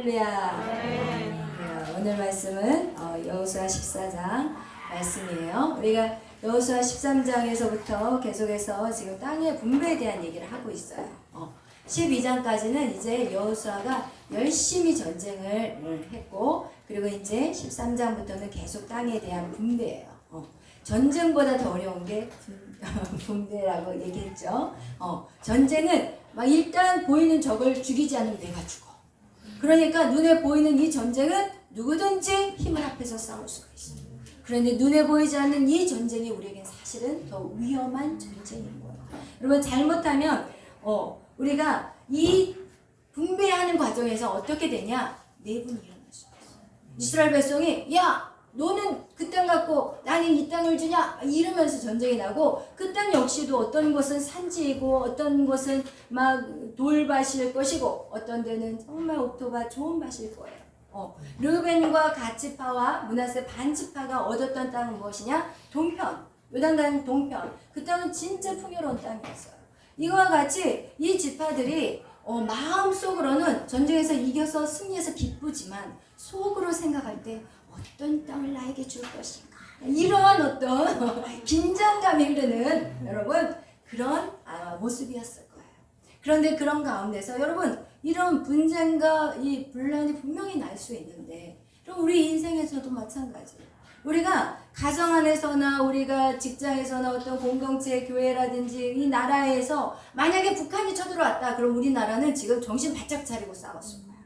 할렐루야. 네, 오늘 말씀은 여호수아 14장 말씀이에요. 우리가 여호수아 13장에서부터 계속해서 지금 땅의 분배에 대한 얘기를 하고 있어요. 12장까지는 이제 여호수아가 열심히 전쟁을 했고, 그리고 이제 13장부터는 계속 땅에 대한 분배예요. 전쟁보다 더 어려운 게 분배라고 얘기했죠. 전쟁은 막 일단 보이는 적을 죽이지 않으면 내가 죽어. 그러니까 눈에 보이는 이 전쟁은 누구든지 힘을 합해서 싸울 수가 있어요. 그런데 눈에 보이지 않는 이 전쟁이 우리에겐 사실은 더 위험한 전쟁인 거예요. 여러분, 잘못하면 우리가 이 분배하는 과정에서 어떻게 되냐? 내분이 일어날 수 있어요. 이스라엘 백성이 야, 너는 그 땅 갖고 나는 이 땅을 주냐? 이러면서 전쟁이 나고, 그 땅 역시도 어떤 곳은 산지이고 어떤 곳은 막 돌밭일 것이고 어떤 데는 정말 옥토밭 좋은 밭일 거예요. 르벤과 갓지파와 므낫세 반지파가 얻었던 땅은 무엇이냐? 동편, 요단강 동편. 그 땅은 진짜 풍요로운 땅이었어요. 이거와 같이 이 지파들이 마음속으로는 전쟁에서 이겨서 승리해서 기쁘지만 속으로 생각할 때 어떤 땅을 나에게 줄 것인가, 이런 어떤 긴장감이 흐르는 여러분 그런 모습이었을 거예요. 그런데 그런 가운데서 여러분, 이런 분쟁과 이 분란이 분명히 날 수 있는데, 그럼 우리 인생에서도 마찬가지예요. 우리가 가정 안에서나 우리가 직장에서나 어떤 공동체, 교회라든지 이 나라에서 만약에 북한이 쳐들어왔다, 그럼 우리나라는 지금 정신 바짝 차리고 싸웠을 거예요.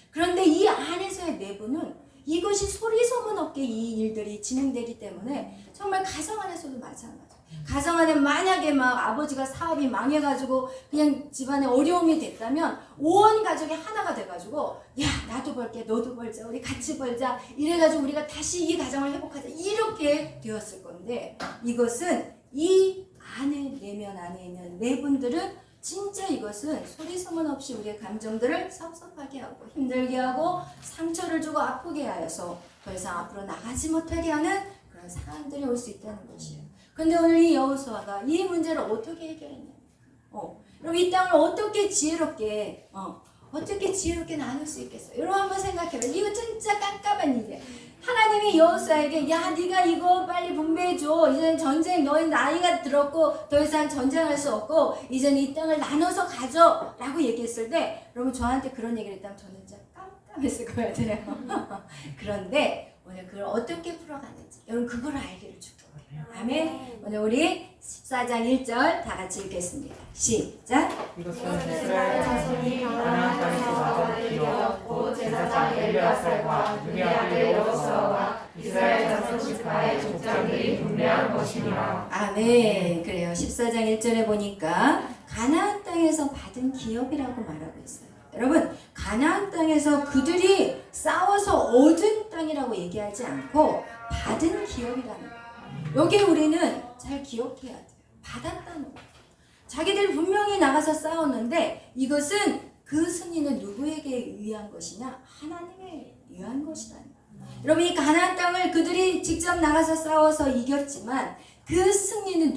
그런데 이 안에서의 내부는 이것이 소리 소문 없게 이 일들이 진행되기 때문에 정말 가정 안에서도 마찬가지예요. 가정 안에 만약에 막 아버지가 사업이 망해가지고 그냥 집안에 어려움이 됐다면 온 가족이 하나가 돼가지고 야, 나도 벌게, 너도 벌자, 우리 같이 벌자, 이래가지고 우리가 다시 이 가정을 회복하자, 이렇게 되었을 건데, 이것은 이 안에, 내면 안에 있는 내분들은 진짜 이것은 소리 소문 없이 우리의 감정들을 섭섭하게 하고 힘들게 하고 상처를 주고 아프게 하여서 더 이상 앞으로 나가지 못하게 하는 그런 상황들이 올 수 있다는 것이에요. 근데 오늘 이 여호수아가 이 문제를 어떻게 해결했냐? 그럼 이 땅을 어떻게 지혜롭게 나눌 수 있겠어요? 여러분 한번 생각해봐요. 이거 진짜 깜깜한 일이에요. 하나님이 여호수아에게 야, 네가 이거 빨리 분배해줘. 이제는 전쟁, 너희 나이가 들었고 더 이상 전쟁할 수 없고 이제는 이 땅을 나눠서 가져 라고 얘기했을 때, 여러분 저한테 그런 얘기를 했다면 저는 진짜 깜깜했을 것 같아요. 그런데 오늘 그걸 어떻게 풀어가는지 여러분 그걸 알기를 축복해요. 아멘. 오늘 우리 14장 1절 다 같이 읽겠습니다. 시작. 이것은 이스라엘 자손이 가나안 땅에서 받은 기업고 제사장 엘르아살과 눈의 아들 여호수아와 이스라엘 자손 지파의 족장들이 분배한 것이니라. 아멘. 그래요. 14장 1절에 보니까 가나안 땅에서 받은 기업이라고 말하고 있어요. 여러분, 가나안 땅에서 그들이 싸워서 얻은 땅이라고 얘기하지 않고 받은 기업이라는 거예요. 여기 우리는 잘 기억해야 돼요. 받았다는 거예요. 자기들 분명히 나가서 싸웠는데 이것은 그 승리는 누구에게 위한 것이냐? 하나님에 위한 것이라는 거예요. 여러분, 이 가나안 땅을 그들이 직접 나가서 싸워서 이겼지만 그 승리는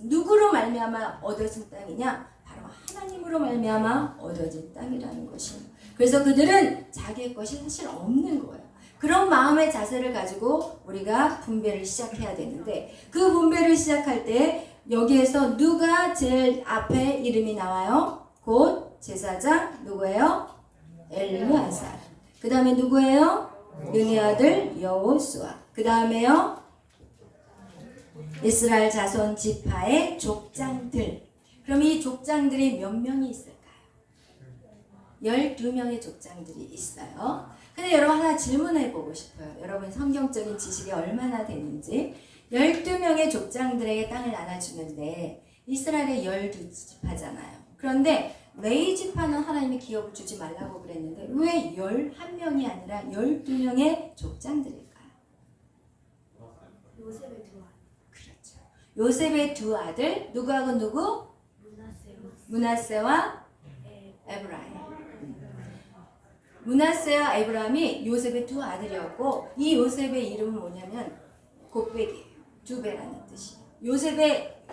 누구로 말미암아 얻어진 땅이냐? 바로 하나님으로 말미암아 얻어진 땅이라는 것이에요. 그래서 그들은 자기의 것이 사실 없는 거예요. 그런 마음의 자세를 가지고 우리가 분배를 시작해야 되는데, 그 분배를 시작할 때 여기에서 누가 제일 앞에 이름이 나와요? 곧 제사장 누구예요? 엘르아살. 그 다음에 누구예요? 눈의 아들 여호수아. 그 다음에요? 이스라엘 자손 지파의 족장들. 그럼 이 족장들이 몇 명이 있을까요? 12명의 족장들이 있어요. 근데 여러분 하나 질문해보고 싶어요. 여러분 성경적인 지식이 얼마나 되는지. 12명의 족장들에게 땅을 나눠주는데 이스라엘의 12지파잖아요. 그런데 레위 지파는 하나님이 기업을 주지 말라고 그랬는데 왜 11명이 아니라 12명의 족장들일까요? 요셉의 두 아들. 그렇죠. 요셉의 두 아들, 누구하고 누구? 므낫세와 에브라임. 므낫세와 에브라임이 요셉의 두 아들이었고, 이 요셉의 이름은 뭐냐면 곱배기예요. 두 배라는 뜻이에요. 요셉의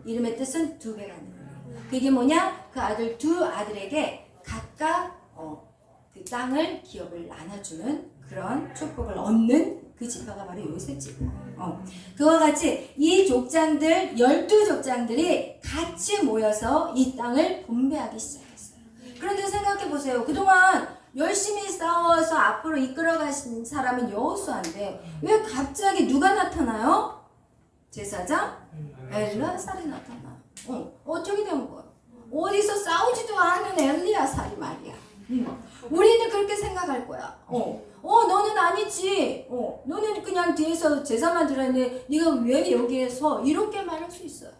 이름의 뜻은 두 배라는 거예요. 그게 뭐냐? 그 아들 두 아들에게 각각 그 땅을 기업을 나눠주는 그런 축복을 얻는 그 지파가 바로 요셉 지파예요. 그와 같이 이 족장들 12족장들이 같이 모여서 이 땅을 분배하기 시작했어요. 그런데 생각해 보세요. 그동안 열심히 싸워서 앞으로 이끌어가신 사람은 여호수아인데 왜 갑자기 누가 나타나요? 제사장 엘리야살이 나타나. 어떻게 된 거야? 어디서 싸우지도 않은 엘리야살이 말이야. 우리는 그렇게 생각할 거야. 너는 아니지. 너는 그냥 뒤에서 제사만 드렸는데 네가 왜 여기에서 이렇게 말할 수 있어요.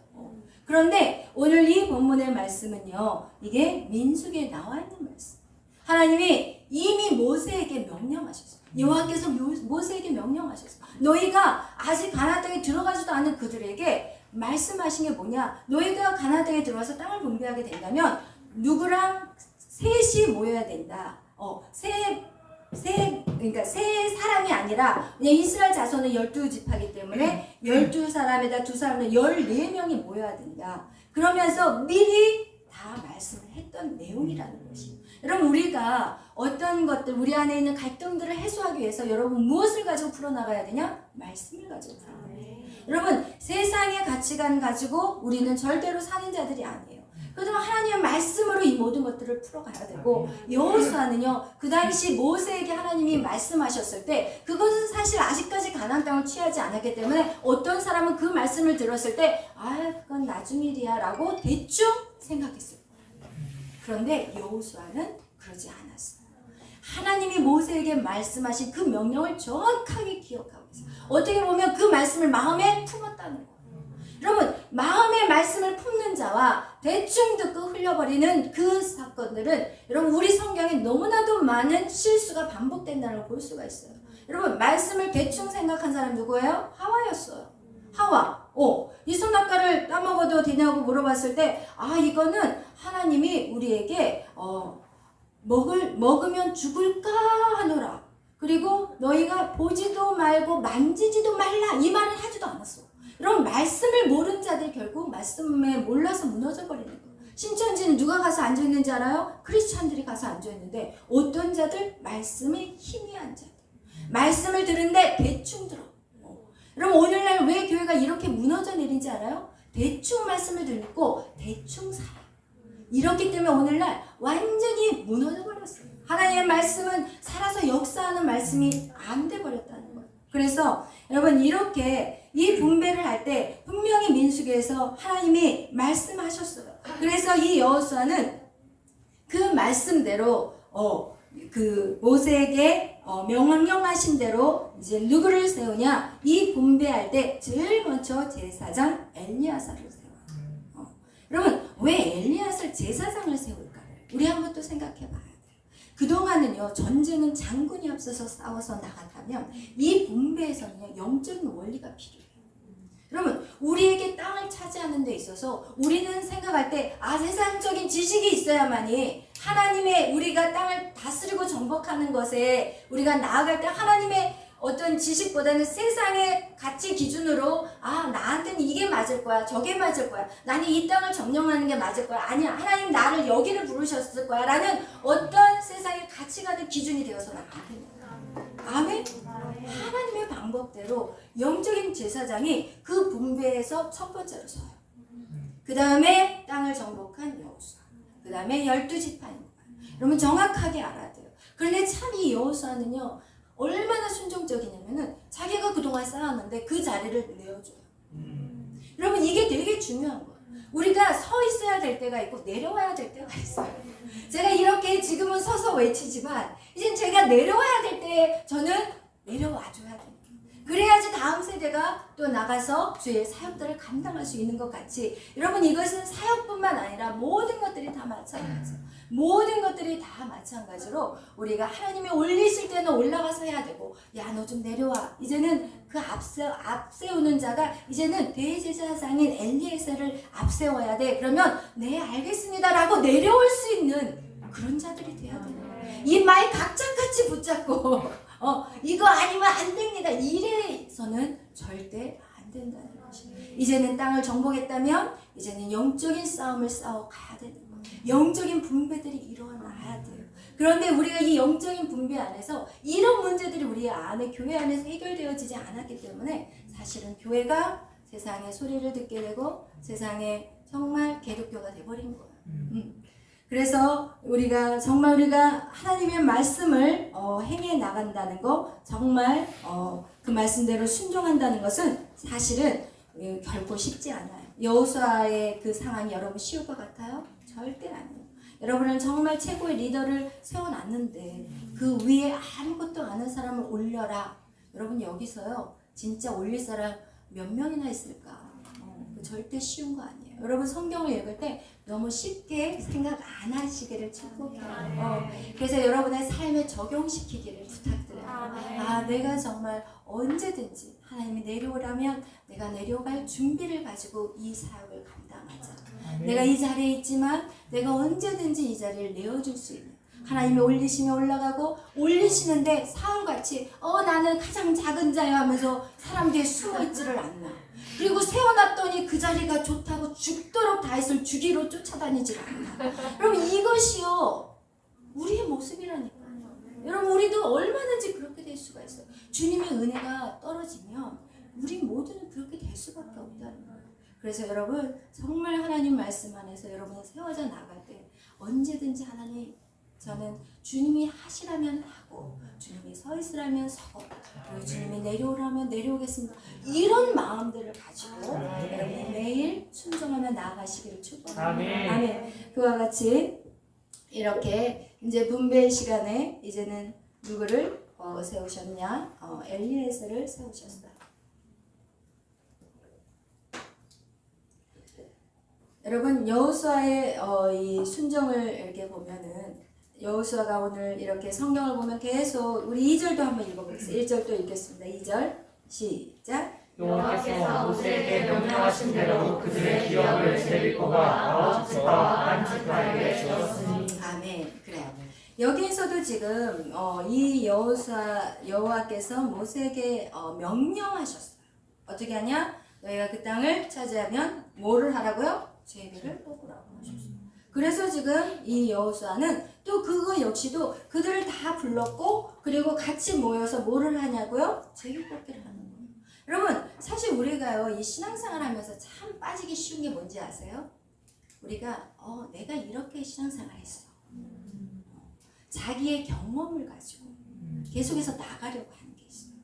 그런데 오늘 이 본문의 말씀은요. 이게 민수기에 나와 있는 말씀. 하나님이 이미 모세에게 명령하셨어요. 여호와께서 모세에게 명령하셨어요. 너희가 아직 가나안 땅에 들어가지도 않은 그들에게 말씀하신 게 뭐냐? 너희가 가나안 땅에 들어와서 땅을 분배하게 된다면 누구랑 셋이 모여야 된다. 그러니까 세 사람이 아니라 그냥 이스라엘 자손은 12지파이기 때문에 12사람에다 2사람은 14명이 모여야 된다. 그러면서 미리 다 말씀을 했던 내용이라는 것이에요. 여러분 우리가 어떤 것들 우리 안에 있는 갈등들을 해소하기 위해서 여러분 무엇을 가지고 풀어나가야 되냐? 말씀을 가지고 풀어나가야 돼요. 여러분 세상의 가치관 가지고 우리는 절대로 사는 자들이 아니에요. 그렇지만 하나님의 말씀으로 이 모든 것들을 풀어가야 되고 여호수아는요 그 당시 모세에게 하나님이 말씀하셨을 때 그것은 사실 아직까지 가나안 땅을 취하지 않았기 때문에 어떤 사람은 그 말씀을 들었을 때 그건 나중 일이야 라고 대충 생각했어요. 그런데 여호수아는 그러지 않았어요. 하나님이 모세에게 말씀하신 그 명령을 정확하게 기억하고 있어요. 어떻게 보면 그 말씀을 마음에 품었다는 거예요. 여러분 마음의 말씀을 품는 자와 대충 듣고 흘려버리는 그 사건들은 여러분 우리 성경에 너무나도 많은 실수가 반복된다는 걸 볼 수가 있어요. 여러분 말씀을 대충 생각한 사람 누구예요? 하와였어요. 하와. 이 선악과를 따먹어도 되냐고 물어봤을 때 이거는 하나님이 우리에게 먹으면 죽을까 하노라. 그리고 너희가 보지도 말고 만지지도 말라 이 말은 하지도 않았어. 여러분 말씀을 모르는 자들이 결국 말씀에 몰라서 무너져 버리는 거예요. 신천지는 누가 가서 앉아있는지 알아요? 크리스찬들이 가서 앉아있는데 어떤 자들? 말씀에 희미한 자들. 말씀을 들은데 대충 들어. 여러분 오늘날 왜 교회가 이렇게 무너져 내린지 알아요? 대충 말씀을 듣고 대충 살아요. 이렇기 때문에 오늘날 완전히 무너져 버렸어요. 하나님의 말씀은 살아서 역사하는 말씀이 안 돼 버렸다는 거예요. 그래서 여러분 이렇게 이 분배를 할 때 분명히 민수기에서 하나님이 말씀하셨어요. 그래서 이 여호수아는 그 말씀대로 그 모세에게 명령하신 대로 이제 누구를 세우냐? 이 분배할 때 제일 먼저 제사장 엘리야살을 세워요. 여러분 왜 엘리야살 제사장을 세울까요? 우리 한번 또 생각해 봐요. 그동안은요 전쟁은 장군이 없어서 싸워서 나갔다면 이 분배에서는요 영적인 원리가 필요해요. 여러분 우리에게 땅을 차지하는 데 있어서 우리는 생각할 때 세상적인 지식이 있어야만이 하나님의 우리가 땅을 다스리고 정복하는 것에 우리가 나아갈 때 하나님의 어떤 지식보다는 세상의 가치 기준으로 나한테는 이게 맞을 거야 저게 맞을 거야 나는 이 땅을 점령하는 게 맞을 거야 아니야 하나님 나를 여기를 부르셨을 거야 라는 어떤 세상의 가치관의 기준이 되어서는 안 됩니다. 아멘? 하나님의 방법대로 영적인 제사장이 그 분배에서 첫 번째로 서요. 그 다음에 땅을 정복한 여호수아, 그 다음에 12지파입니다. 여러분 정확하게 알아야 돼요. 그런데 참 이 여호수아는요 얼마나 순종적이냐면은 자기가 그동안 쌓았는데 그 자리를 내어줘요. 여러분 이게 되게 중요한 거예요. 우리가 서 있어야 될 때가 있고 내려와야 될 때가 있어요. 제가 이렇게 지금은 서서 외치지만 이제 제가 내려와야 될 때 저는 내려와줘야 돼요. 그래야지 다음 세대가 또 나가서 주의 사역들을 감당할 수 있는 것 같이 여러분 이것은 사역뿐만 아니라 모든 것들이 다 마찬가지예요. 모든 것들이 다 마찬가지로 우리가 하나님이 올리실 때는 올라가서 해야 되고 야 너 좀 내려와 이제는 그 앞세우는 자가 이제는 대제사장인 엘리에셀을 앞세워야 돼 그러면 네 알겠습니다 라고 내려올 수 있는 그런 자들이 돼야 돼요. 이 말 각자같이 붙잡고 이거 아니면 안 됩니다 이래서는 절대 안 된다는 것이 이제는 땅을 정복했다면 이제는 영적인 싸움을 싸워 가야 되는 거예요. 영적인 분배들이 일어나야 돼요. 그런데 우리가 이 영적인 분배 안에서 이런 문제들이 우리 안에 교회 안에서 해결되어지지 않았기 때문에 사실은 교회가 세상의 소리를 듣게 되고 세상에 정말 개독교가 돼버린 거예요. 그래서 우리가 하나님의 말씀을 행해 나간다는 거, 정말 그 말씀대로 순종한다는 것은 사실은 결코 쉽지 않아요. 여호수아의 그 상황이 여러분 쉬울 것 같아요? 절대 아니에요. 여러분은 정말 최고의 리더를 세워놨는데 그 위에 아무것도 아는 사람을 올려라. 여러분 여기서요 진짜 올릴 사람 몇 명이나 있을까? 절대 쉬운 거 아니에요. 여러분 성경을 읽을 때 너무 쉽게 생각 안 하시기를 축복해요. 그래서 여러분의 삶에 적용시키기를 부탁드려요. 내가 정말 언제든지 하나님이 내려오라면 내가 내려갈 준비를 가지고 이 사역을 감당하자. 내가 이 자리에 있지만 내가 언제든지 이 자리를 내어줄 수 있는, 하나님이 올리시면 올라가고 올리시는데 사울같이 나는 가장 작은 자야 하면서 사람 뒤에 숨어있지를 않나. 그리고 세워놨더니 그 자리가 좋다고 죽도록 다윗을 죽이러 쫓아다니질 않나. 여러분 이것이요 우리의 모습이라니까요. 여러분 우리도 얼마든지 그렇게 될 수가 있어요. 주님의 은혜가 떨어지면 우리 모두는 그렇게 될 수밖에 없다는 거예요. 그래서 여러분 정말 하나님 말씀 안에서 여러분이 세워져 나갈 때 언제든지 하나님, 저는 주님이 하시라면 하고 주님이 서 있으라면 서고 그리고 주님이 내려오라면 내려오겠습니다. 이런 마음들을 가지고 여러분이 매일 순종하며 나아가시기를 축복합니다. 아멘. 그와 같이 이렇게 이제 분배 시간에 이제는 누구를 세우셨냐? 엘리에셀을 세우셨어요. 여러분 여호수아의 이 순종을 이렇게 보면은 여호수아가 오늘 이렇게 성경을 보면 계속 우리 2절도 한번 읽어보겠습니다. 1절도 읽겠습니다. 2절 시작. 여호와께서 모세에게 명령하신 대로 그들의 기업을 제비고가 아홉 지파와 한 지파에게 주었으니. 아멘. 그래요. 여기에서도 지금 이 여호와께서 모세에게 명령하셨어요. 어떻게 하냐? 너희가 그 땅을 차지하면 뭐를 하라고요? 제비를 뽑으라고 하셨어요. 그래서 지금 이 여호수아는 또 그거 역시도 그들을 다 불렀고 그리고 같이 모여서 뭐를 하냐고요? 제비 뽑기를 하는 거예요. 여러분 사실 우리가요 이 신앙생활 하면서 참 빠지기 쉬운 게 뭔지 아세요? 우리가 내가 이렇게 신앙생활 했어. 자기의 경험을 가지고 계속해서 나가려고 하는 게 있어요.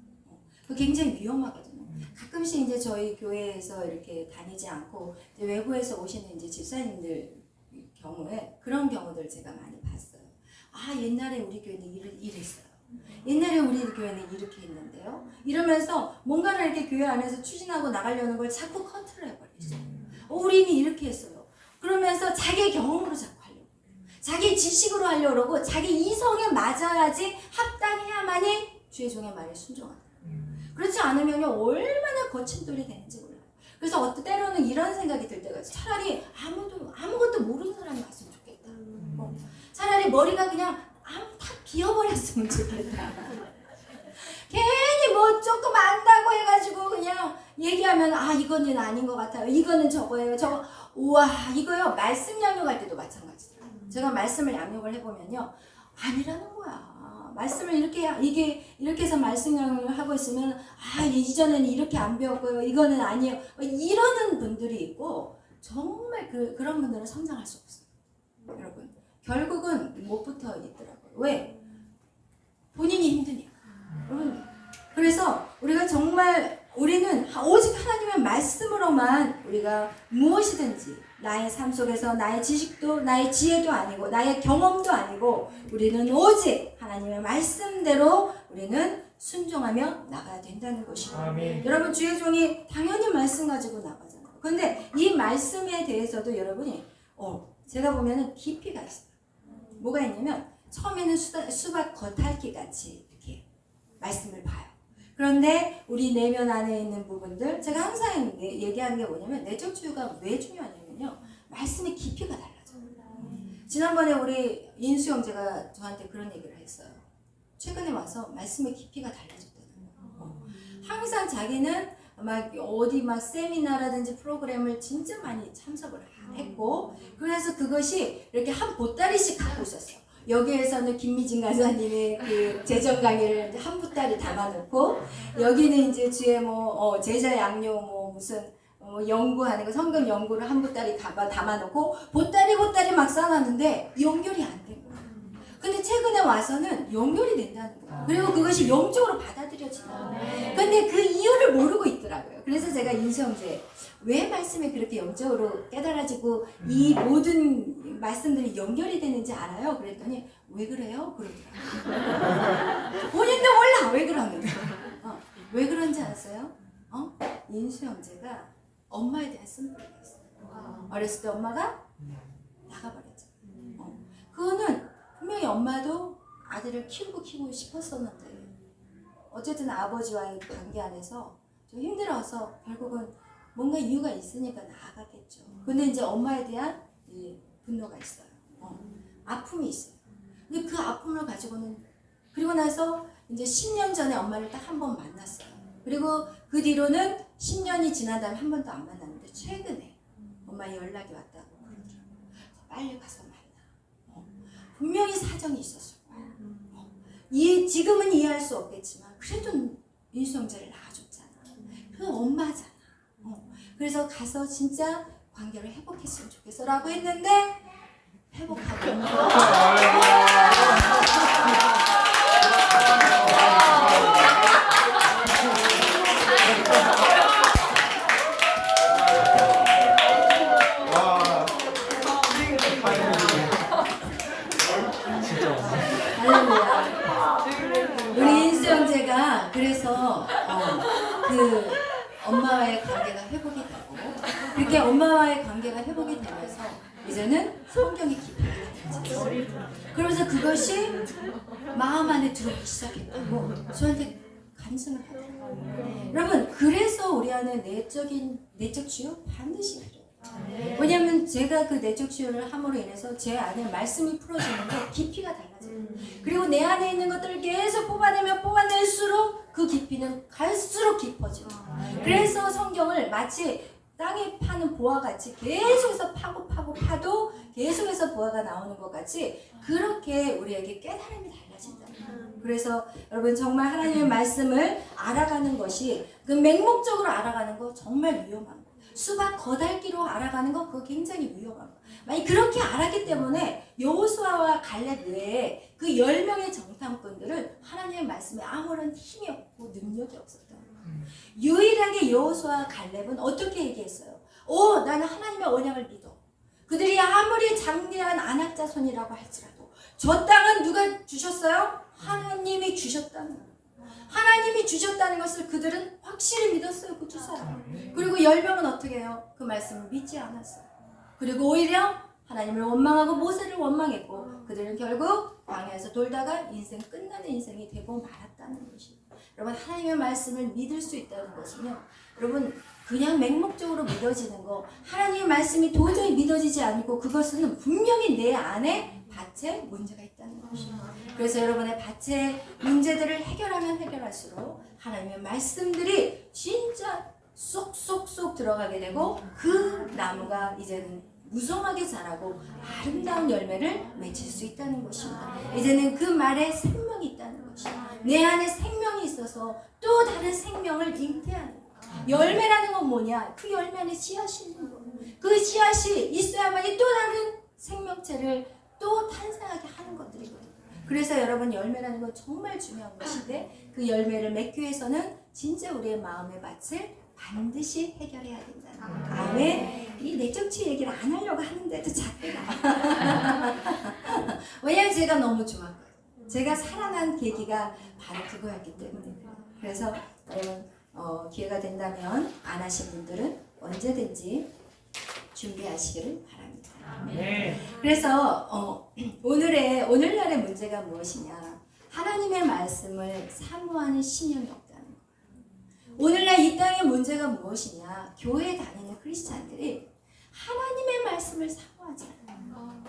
그거 굉장히 위험하거든요. 가끔씩 이제 저희 교회에서 이렇게 다니지 않고 이제 외부에서 오시는 이제 집사님들 경우에 그런 경우들 제가 많이 봤어요. 옛날에 우리 교회는 이랬어요. 옛날에 우리 교회는 이렇게 했는데요. 이러면서 뭔가를 이렇게 교회 안에서 추진하고 나가려는 걸 자꾸 컨트롤 해버리죠. 우리는 이렇게 했어요. 그러면서 자기 경험으로 자꾸 하려고 자기 지식으로 하려고 그러고 자기 이성에 맞아야지 합당해야만이 주의 종의 말에 순종하다. 그렇지 않으면 얼마나 거친 돌이 되는지 몰라요. 그래서 때로는 이런 생각이 들 때가 있어요. 차라리 아무것도 모르는 사람이 왔으면 좋겠다. 차라리 머리가 그냥 다 비어버렸으면 좋겠다. 괜히 뭐 조금 안다고 해가지고 그냥 얘기하면 이거는 아닌 것 같아요. 이거는 저거예요. 우와 이거요. 말씀 양육할 때도 마찬가지더라고요. 제가 말씀을 양육을 해보면요. 아니라는 거야. 말씀을 이렇게 해서 말씀 양육을 하고 있으면 이전에는 이렇게 안 배웠고요. 이거는 아니에요. 이러는 분들이 있고 정말 그런 분들은 성장할 수 없어요. 여러분 결국은 못 붙어 있더라고요. 왜? 본인이 힘드니까. 여러분 그래서 우리가 정말 우리는 오직 하나님의 말씀으로만 우리가 무엇이든지 나의 삶 속에서 나의 지식도 나의 지혜도 아니고 나의 경험도 아니고 우리는 오직 하나님의 말씀대로 우리는 순종하며 나가야 된다는 것이에요. 여러분 주의 종이 당연히 말씀 가지고 나가잖아요. 그런데 이 말씀에 대해서도 여러분이 제가 보면은 깊이가 있어요. 뭐가 있냐면 처음에는 수박 겉핥기 같이 이렇게 말씀을 봐요. 그런데 우리 내면 안에 있는 부분들 제가 항상 얘기하는 게 뭐냐면 내적 치유가 왜 중요하냐면요. 말씀의 깊이가 달라져요. 지난번에 우리 인수 형제가 저한테 그런 얘기를 했어요. 최근에 와서 말씀의 깊이가 달라졌다는 거예요. 항상 자기는 막 어디 막 세미나라든지 프로그램을 진짜 많이 참석을 했고, 그래서 그것이 이렇게 한 보따리씩 갖고 있었어요. 여기에서는 김미진 강사님의 그 재정 강의를 이제 한 보따리 담아놓고, 여기는 이제 주에 뭐 제자 양료 뭐 무슨 연구하는 거, 성경 연구를 한 보따리 담아놓고 보따리 막 쌓아놨는데 연결이 안 된 거예요. 근데 최근에 와서는 연결이 된다는 거예요. 그리고 그것이 영적으로 받아들여지는 거예요. 근데 그 이유를 모르고 있더라고요. 그래서 제가 인수형제, 왜 말씀이 그렇게 영적으로 깨달아지고 이 모든 말씀들이 연결이 되는지 알아요? 그랬더니 왜 그래요? 그러더라고요. 본인도 몰라 왜 그러는지. 왜 그런지 아세요? 인수형제가 엄마에 대한 쓴뿌리가 있어요. 어렸을 때 엄마가 나가버렸죠. 그거는 분명히 엄마도 아들을 키우고 싶었었는데 어쨌든 아버지와의 관계 안에서 좀 힘들어서 결국은 뭔가 이유가 있으니까 나아가겠죠. 근데 이제 엄마에 대한 분노가 있어요. 아픔이 있어요. 근데 그 아픔을 가지고는, 그리고 나서 이제 10년 전에 엄마를 딱 한 번 만났어요. 그리고 그 뒤로는 10년이 지난 다음에 한 번도 안 만났는데 최근에 엄마 연락이 왔다고 그러더라고요. 빨리 가서 만나. 분명히 사정이 있었을 거야. 지금은 이해할 수 없겠지만 그래도 인수형제를 낳아줬잖아. 그 엄마잖아. 그래서 가서 진짜 관계를 회복했으면 좋겠어 라고 했는데 회복하고 우리 인수 형제가 그래서 그 엄마와의 관계가 회복이 되고, 그렇게 엄마와의 관계가 회복이 되면서 이제는 성경이 깊이가 되죠. 그러면서 그것이 마음 안에 들어오기 시작했다고 저한테 간증을 하더라고요. 여러분, 그래서 우리 안에 내적 치유 반드시 필요해요. 왜냐하면 제가 그 내적 치유를 함으로 인해서 제 안에 말씀이 풀어지는데 깊이가 달라져요. 그리고 내 안에 있는 것들을 계속 뽑아낼수록 그 깊이는 갈수록 깊어져요. 그래서 성경을 마치 땅에 파는 보화 같이 계속해서 파도 계속해서 보화가 나오는 것 같이 그렇게 우리에게 깨달음이 달라진다. 그래서 여러분, 정말 하나님의 말씀을 알아가는 것이, 그 맹목적으로 알아가는 거 정말 위험한 거예요. 수박 거달기로 알아가는 거 그거 굉장히 위험한 거예요. 만약 그렇게 알았기 때문에 여호수아와 갈렙 외에 그 10명의 정탐꾼들은 하나님의 말씀에 아무런 힘이 없고 능력이 없었다. 유일하게 여호수아와 갈렙은 어떻게 얘기했어요? 나는 하나님의 언약을 믿어. 그들이 아무리 장대한 아낙 자손이라고 할지라도 저 땅은 누가 주셨어요? 하나님이 주셨다는 거예요. 하나님이 주셨다는 것을 그들은 확실히 믿었어요. 그 두 사람. 그리고 10명은 어떻게 해요? 그 말씀을 믿지 않았어요. 그리고 오히려 하나님을 원망하고 모세를 원망했고 그들은 결국 광야에서 돌다가 인생 끝나는 인생이 되고 말았다는 것이에요. 여러분, 하나님의 말씀을 믿을 수 있다는 것은요, 여러분, 그냥 맹목적으로 믿어지는 거, 하나님의 말씀이 도저히 믿어지지 않고 그것은 분명히 내 안에 밭에 문제가 있다는 것이에요. 그래서 여러분의 밭의 문제들을 해결하면 해결할수록 하나님의 말씀들이 진짜 쏙쏙쏙 들어가게 되고 그 나무가 이제는 무성하게 자라고 아름다운 열매를 맺을 수 있다는 것입니다. 이제는 그 말에 생명이 있다는 것이에요. 내 안에 생명이 있어서 또 다른 생명을 잉태하는 거예요. 열매라는 건 뭐냐? 그 열매 안에 씨앗이 있는 거예요. 그 씨앗이 있어야만이 또 다른 생명체를 또 탄생하게 하는 것들이거든요. 그래서 여러분, 열매라는 건 정말 중요한 것인데 그 열매를 맺기 위해서는 진짜 우리의 마음의 밭을 반드시 해결해야 된다는 거예요. 아멘. 이 내적 치유 얘기를 안 하려고 하는데도 자꾸 나와. 왜냐면 제가 너무 좋았거든요. 제가 살아난 계기가 바로 그거였기 때문에. 그래서 여러분, 기회가 된다면 안 하신 분들은 언제든지 준비하시기를 바랍니다. 네. 그래서 오늘날의 문제가 무엇이냐? 하나님의 말씀을 사모하는 신념이 없다는 거예요. 오늘날 이 땅의 문제가 무엇이냐? 교회에 다니는 크리스찬들이 하나님의 말씀을 사모하지 않아요.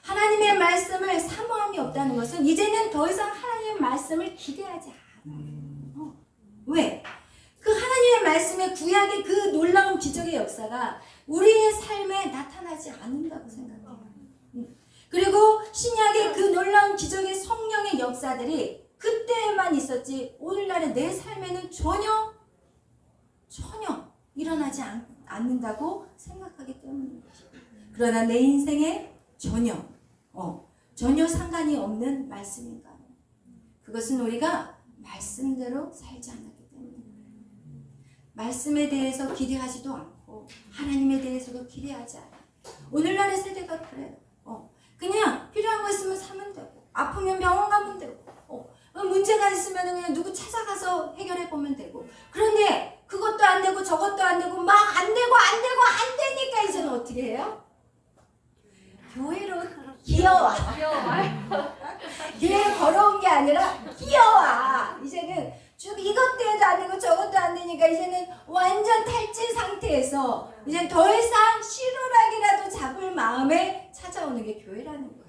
하나님의 말씀을 사모함이 없다는 것은 이제는 더 이상 하나님의 말씀을 기대하지 않아요. 왜? 그 하나님의 말씀의 구약의 그 놀라운 기적의 역사가 우리의 삶에 나타나지 않는다고 생각해요. 그리고 신약의 그 놀라운 기적의 성령의 역사들이 그때만 있었지 오늘날의 내 삶에는 전혀 일어나지 않는다고 생각하기 때문인 것입니다. 그러나 내 인생에 전혀 상관이 없는 말씀인가? 그것은 우리가 말씀대로 살지 않았기 때문입니다. 말씀에 대해서 기대하지도 않고 하나님에 대해서도 기대하지 않아. 오늘날의 세대가 그래요. 그냥 필요한 거 있으면 사면 되고 아프면 병원 가면 되고 문제가 있으면 그냥 누구 찾아가서 해결해 보면 되고 그런데 그것도 안 되고 저것도 안 되고 막 안 되니까 이제는 어떻게 해요? 교회로 기어와. 교회 걸어온 게 아니라 기어와. 이제는 쭉 이것도 해도 안 되고 저것도 안 되니까 이제는 완전 탈진 상태에서 이제 더 이상 씨루락이라도 잡을 마음에 찾아오는 게 교회라는 거예요.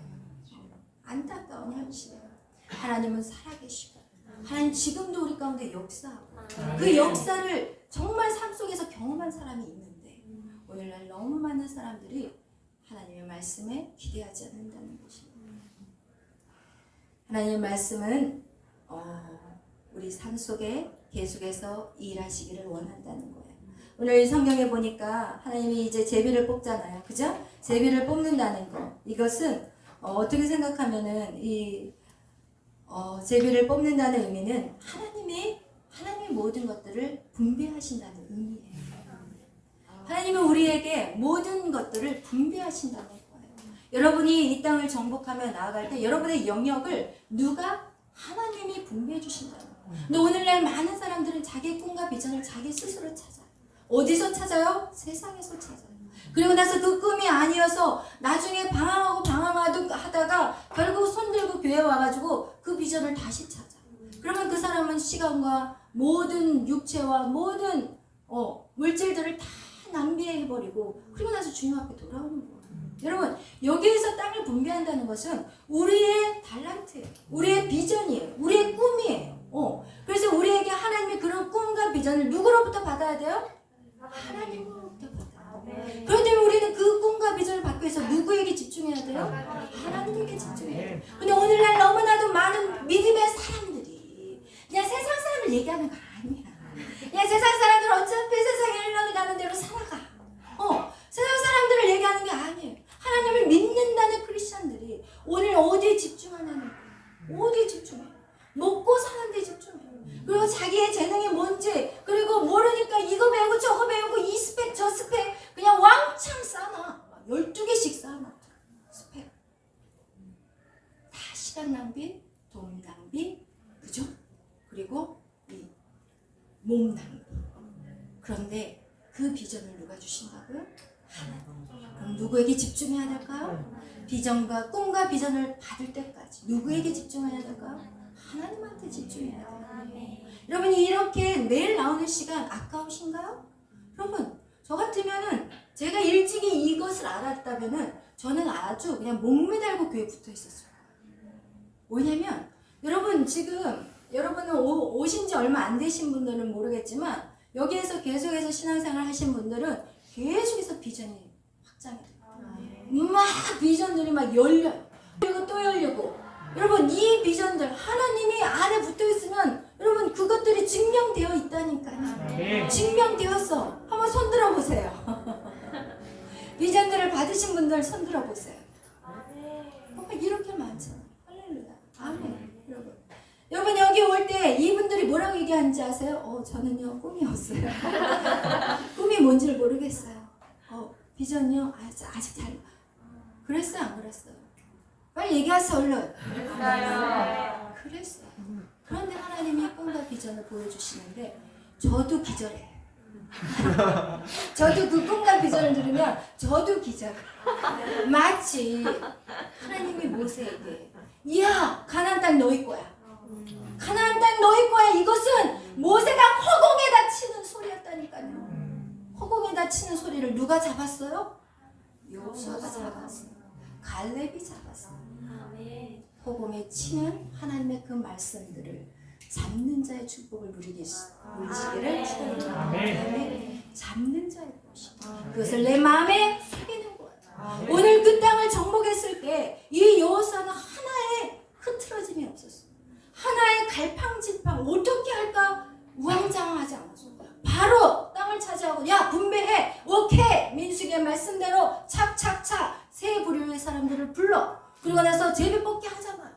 안타까운 현실이에요. 하나님은 살아계시고 하나님 지금도 우리 가운데 역사하고 그 역사를 정말 삶 속에서 경험한 사람이 있는데 오늘날 너무 많은 사람들이 하나님의 말씀에 기대하지 않는다는 것입니다. 하나님의 말씀은 우리 삶 속에 계속해서 일하시기를 원한다는 거예요. 오늘 성경에 보니까 하나님이 이제 제비를 뽑잖아요. 그죠? 제비를 뽑는다는 거. 이것은 어떻게 생각하면은 이 제비를 뽑는다는 의미는 하나님이 모든 것들을 분배하신다는 의미예요. 하나님은 우리에게 모든 것들을 분배하신다는 거예요. 여러분이 이 땅을 정복하며 나아갈 때 여러분의 영역을 하나님이 분배해 주신다는 거예요. 근데 오늘날 많은 사람들은 자기의 꿈과 비전을 자기 스스로 찾아요. 어디서 찾아요? 세상에서 찾아요. 그리고 나서 그 꿈이 아니어서 나중에 방황하다가 결국 손들고 교회 와가지고 그 비전을 다시 찾아. 그러면 그 사람은 시간과 모든 육체와 모든 물질들을 다 낭비해버리고 그리고 나서 주님 앞에 돌아오는 거예요. 여러분 여기에서 땅을 분배한다는 것은 우리의 달란트예요. 우리의 비전이에요. 우리의 꿈이에요. 그래서 우리에게 하나님의 그런 꿈과 비전을 누구로부터 받아야 돼요? 하나님으로부터 받아야 돼요. 그렇기 때문에 우리는 그 꿈과 비전을 받기 위해서 누구에게 집중해야 돼요? 하나님에게 집중해야 돼요. 근데 오늘날 너무나도 많은 믿음의 사람들이 그냥 세상 사람을 얘기하는 거 아니야. 그냥 세상 사람들 어차피 세상에 흘러가는 대로 살아가. 세상 사람들을 얘기하는 게 아니에요. 하나님을 믿는다는 크리스천들이 오늘 어디에 집중하냐는 거예요. 어디에 집중해? 먹고 사는 데 집중해. 그리고 자기의 재능이 뭔지 그리고 모르니까 이거 배우고 저거 배우고 이 스펙 저 스펙 그냥 왕창 쌓아놔. 12개씩 쌓아놔. 스펙. 다 시간 낭비, 돈 낭비, 그죠? 그리고 이 몸 낭비. 그런데 그 비전을 누가 주신다고요? 하나님. 그럼 누구에게 집중해야 될까요? 비전과 꿈과 비전을 받을 때까지 누구에게 집중해야 될까요? 하나님한테 집중해야 돼요. 여러분이 이렇게 매일 나오는 시간 아까우신가요? 여러분 저 같으면은 제가 일찍이 이것을 알았다면은 저는 아주 그냥 목매달고 교회에 붙어 있었어요. 왜냐면 여러분 지금 여러분은 오신 지 얼마 안 되신 분들은 모르겠지만 여기에서 계속해서 신앙생활 하신 분들은 계속해서 비전이 확장이 돼요. 막 비전들이 막 열려요. 그리고 또 열리고 여러분 이 비전들 하나님이 안에 붙어 있으면 여러분 그것들이 증명되어 있다니까요. 증명되었어. 한번 손들어 보세요. 비전들을 받으신 분들 손들어 보세요. 이렇게 많잖아요. 할렐루야. 아멘. 여러분 여기 올 때 이분들이 뭐라고 얘기하는지 아세요? 저는요 꿈이 없어요. 꿈이 뭔지를 모르겠어요. 비전이요? 아직 잘 그랬어요 안 그랬어요? 빨리 얘기하세요 얼른. 그랬어요. 그런데 하나님이 꿈과 비전을 보여주시는데 저도 기절해요. 저도 그 꿈과 비전을 들으면 저도 기절해요. 마치 하나님이 모세에게 야 가나안 땅 너희 거야. 가나안 땅 너희 거야. 이것은 모세가 허공에다 치는 소리였다니까요. 허공에다 치는 소리를 누가 잡았어요? 여호수아가 잡았어요. 갈렙이 잡았어요. 허공에 치는 하나님의 그 말씀들을 잡는 자의 축복을 누리시기를 축원합니다. 아멘. 잡는 자의 것이 그것을 내 마음에 새기는 거예요. 오늘 그 땅을 정복했을 때 이 여호수아는 하나의 흐트러짐이 없었어요. 하나의 갈팡질팡 어떻게 할까 우왕좌왕하지 않았어요. 바로 땅을 차지하고 야 분배해 오케이 민수기의 말씀대로 착착착 세 부류의 사람들을 불러 그러고 나서 제비 뽑기 하잖아요.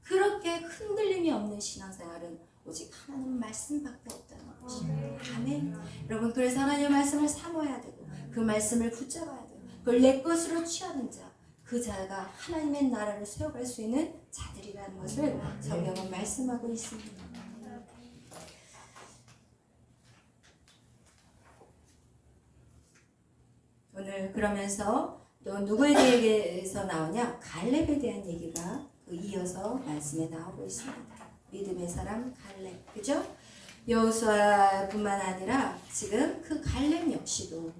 그렇게 흔들림이 없는 신앙생활은 오직 하나님 말씀밖에 없다는 것입니다. 아멘. 여러분 그래서 하나님의 말씀을 사모해야 되고 그 말씀을 붙잡아야 돼요. 그걸 내 것으로 취하는 자 그 자가 하나님의 나라를 세워갈 수 있는 자들이라는 것을 성경은 말씀하고 있습니다. 오늘 그러면서 또 누구에 대해서 나오냐? 갈렙에 대한 얘기가 이어서 말씀에 나오고 있습니다. 믿음의 사람 갈렙, 그죠? 여호수아뿐만 아니라 지금 그 갈렙 역시도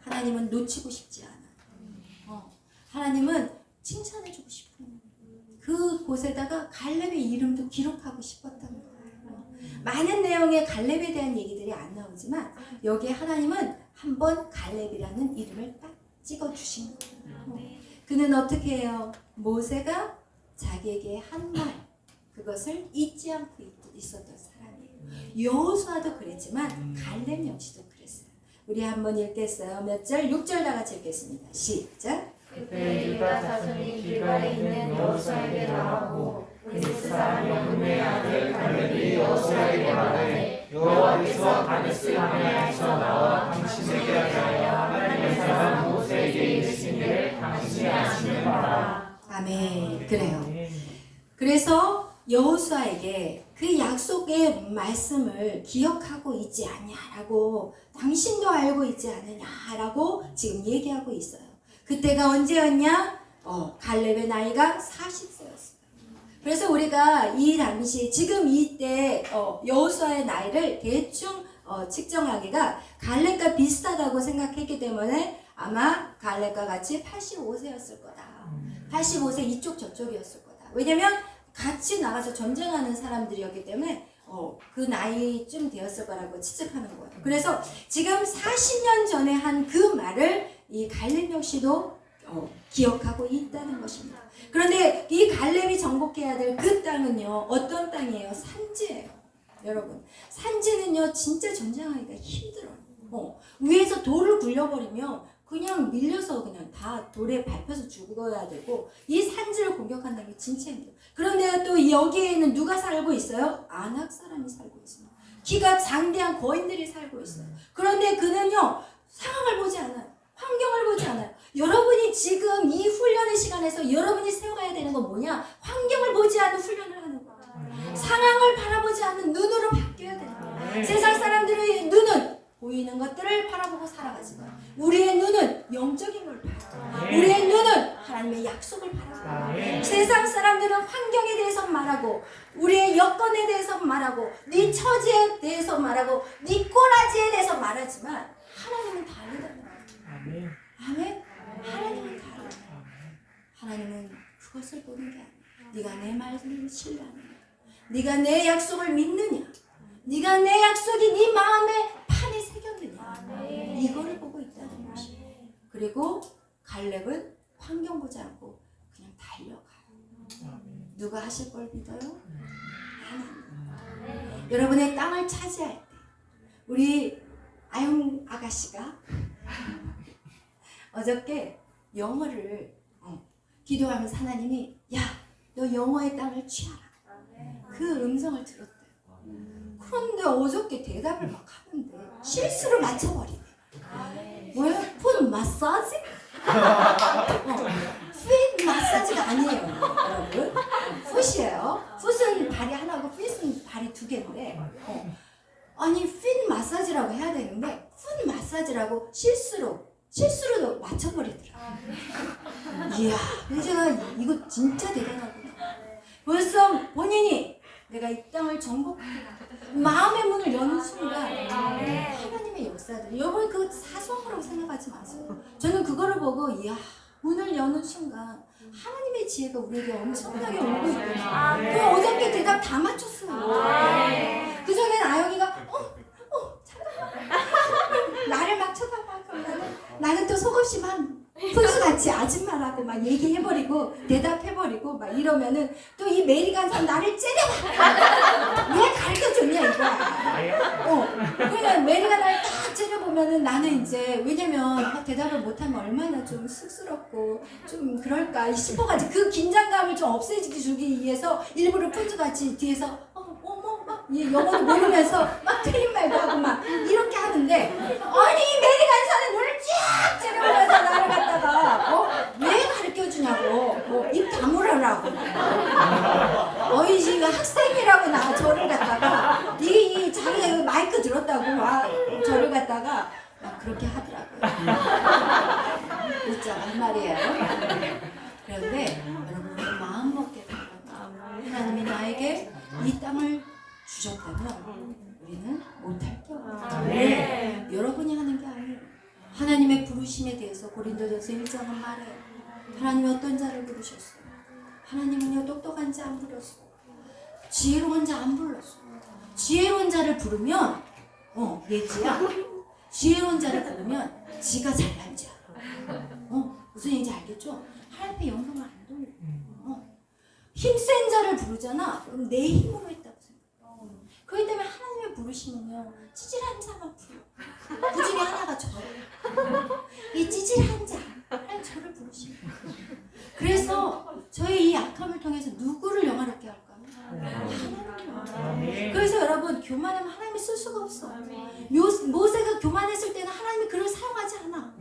하나님은 놓치고 싶지 않아. 하나님은 칭찬해주고 싶은 그 곳에다가 갈렙의 이름도 기록하고 싶었던 거예요. 많은 내용의 갈렙에 대한 얘기들이 안 나오지만 여기에 하나님은 한번 갈렙이라는 이름을 딱 찍어주신 거예요. 그는 어떻게 해요? 모세가 자기에게 한 말 그것을 잊지 않고 있었던 사람이에요. 여호수아도 그랬지만 갈렙 역시도 그랬어요. 우리 한번 읽겠어요. 몇 절? 6절 다 같이 읽겠습니다. 시작. 그때 유다 자손이 길갈에 있는 여호수아에게 나가고 그리스 사람 여분의 아들 갈렙이 여호수아에게 말하되 여호와께서 가데스 바네아에서 나와 당신에게 하여 하나님의 사람 모세에게 이르신 일을 당신이 아시는 바라. 아멘. 그래요. 그래서 여호수아에게 그 약속의 말씀을 기억하고 있지 않냐라고 당신도 알고 있지 않느냐라고 지금 얘기하고 있어요. 그때가 언제였냐? 갈렙의 나이가 40세였어요. 그래서 우리가 이 당시 지금 이때 여호수아의 나이를 대충 측정하기가 갈렙과 비슷하다고 생각했기 때문에 아마 갈렙과 같이 85세였을 거다. 85세 이쪽 저쪽이었을 거다. 왜냐면 같이 나가서 전쟁하는 사람들이었기 때문에 그 나이쯤 되었을 거라고 추측하는 거예요. 그래서 지금 40년 전에 한 그 말을 이 갈렙 역시도 기억하고 있다는 것입니다. 그런데 이 갈렙이 정복해야 될 그 땅은요, 어떤 땅이에요? 산지예요. 여러분, 산지는요 진짜 전쟁하기가 힘들어요. 위에서 돌을 굴려버리면 그냥 밀려서 그냥 다 돌에 밟혀서 죽어야 되고 이 산지를 공격한다는 게 진짜 힘들어요. 그런데 또 여기에는 누가 살고 있어요? 아낙 사람이 살고 있어요. 키가 장대한 거인들이 살고 있어요. 그런데 그는요 상황을 보지 않아요. 환경을 보지 않아요. 여러분이 지금 이 훈련의 시간에서 여러분이 세워가야 되는 건 뭐냐? 환경을 보지 않는 훈련을 하는 거예요. 상황을 바라보지 않는 눈으로 바뀌어야 되는 거예요. 세상 사람들의 눈은 보이는 것들을 바라보고 살아가지만 우리의 눈은 영적인 걸 바라봐요. 우리의 눈은 하나님의 약속을 바라봐요. 세상 사람들은 환경에 대해서 말하고 우리의 여건에 대해서 말하고 네 처지에 대해서 말하고 네 꼬라지에 대해서 말하지만 하나님은 다르다는 거예요. 아멘. 아멘. 하나님은 다르다. 하나님은 그것을 보는 게 아니야. 네가 내 말씀을 신뢰하느냐, 네가 내 약속을 믿느냐, 네가 내 약속이 네 마음에 판에 새겼느냐, 이거를 보고 있다는 것이에요. 그리고 갈렙은 환경 보지 않고 그냥 달려가요. 누가 하실 걸 믿어요? 하나님. 여러분의 땅을 차지할 때 우리 아영 아가씨가 어저께 영어를 기도하면서 하나님이 야, 너 영어의 땅을 취하라. 그 음성을 들었대요. 그런데 어저께 대답을 막 하는데 실수를 맞춰버리네. 뭐야? 풋 마사지? 핏 마사지가 아니에요, 여러분. 풋이에요. 풋은 발이 하나고 핏은 발이 두 개인데 아니 핏 마사지라고 해야 되는데 풋 마사지라고 실수로 맞춰버리더라고요. 이야, 그래서 제가 이거 진짜 대단하구나. 벌써 본인이 내가 이 땅을 정복하겠다 마음의 문을 여는 순간 하나님의 역사들, 여러분 그 사소한 거라고 생각하지 마세요. 저는 그거를 보고 이야, 문을 여는 순간 하나님의 지혜가 우리에게 엄청나게 오고 있구나. 그 어저께 대답 다 맞췄어요. 그 전엔 아영이가 잠깐만 나를 막 쳐다봐. 그럼 나는 또 속없이 막 훈수같이 아줌마라고 막 얘기해버리고 대답해버리고 막 이러면은 또 이 메리가 나를 째려봐. 왜 가르쳐줬냐 이거야. 그러니까 메리가 나를 딱 째려보면은 나는 이제 왜냐면 대답을 못하면 얼마나 좀 쑥스럽고 좀 그럴까 싶어가지고 그 긴장감을 좀 없애주기 주기 위해서 일부러 푼수같이 뒤에서 영어도 모르면서 막 틀린 말도 하고 막 이렇게 하는데 아니 메리가 이사는 눈을 쫙 째려보면서 나를 갖다가 왜 가르쳐주냐고 입 다물으라고 지금 학생이라고 저를 갖다가 이 자기가 마이크 들었다고 막 저를 갖다가 막 그렇게 하더라고요. 웃자고 말이에요. 그런데 여러분 우리 마음 먹게 되면 하나님이 나에게 이 땅을 주셨다면 우리는 못할 게 없어요. 네. 여러분이 하는 게 아니에요. 하나님의 부르심에 대해서 고린도전서 1장은 말해요. 하나님이 어떤 자를 부르셨어요? 하나님은요 똑똑한 자 안 불렀어요. 지혜로운 자 안 불렀어요. 지혜로운 자를 부르면 예지야 지혜로운 자를 부르면 지가 잘난 자. 무슨 얘기인지 알겠죠? 하나님의 영광을 안 돌려. 힘센 자를 부르잖아. 그럼 내 힘으로 했다고 생각해. 그렇기 때문에 하나님의 부르시면요 찌질한 자만 불러. 그 중에 하나가 저예요. 이 찌질한 자 하나님 저를 부르시면. 그래서 저의 이 약함을 통해서 누구를 영화롭게 할까요? 하나님이요. 그래서 여러분 교만하면 하나님이 쓸 수가 없어. 모세가 교만했을 때는 하나님이 그를 사용하지 않아.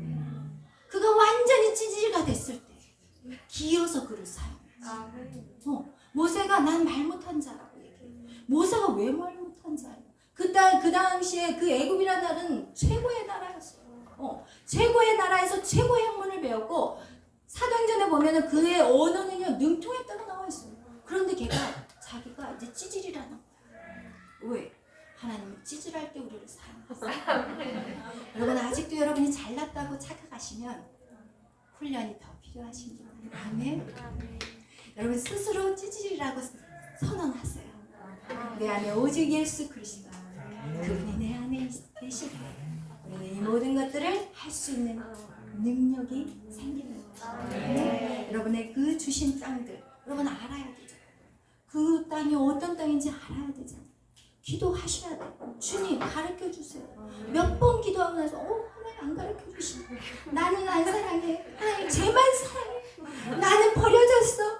그가 완전히 찌질가 됐을 때 기어서 그를 사용해. 모세가 난 말 못한 자라고 얘기해. 모세가 왜 말 못한 자예요? 그 당시에 그 애굽이라는 나라는 최고의 나라였어요. 최고의 나라에서 최고의 학문을 배웠고 사도행전에 보면은 그의 언어는요 능통했다고 나와 있어요. 그런데 걔가 자기가 이제 찌질이라는 거야. 왜? 하나님은 찌질할 때 우리를 사용하세요. 여러분 아직도 여러분이 잘났다고 착각하시면 훈련이 더 필요하십니다. 아멘. 여러분 스스로 찌질이라고 선언하세요. 내 안에 오직 예수 그리스도 그분이 내 안에 계시고 우리는 이 모든 것들을 할 수 있는 능력이 생기는 거예요. 네? 여러분의 그 주신 땅들 여러분 알아야 되죠. 그 땅이 어떤 땅인지 알아야 되잖아요. 기도하셔야 돼요. 주님 가르쳐 주세요. 몇 번 기도하고 나서 하나님 안 가르쳐 주시네. 나는 안 사랑해. 하나님 쟤만 사랑해. 나는 버려졌어.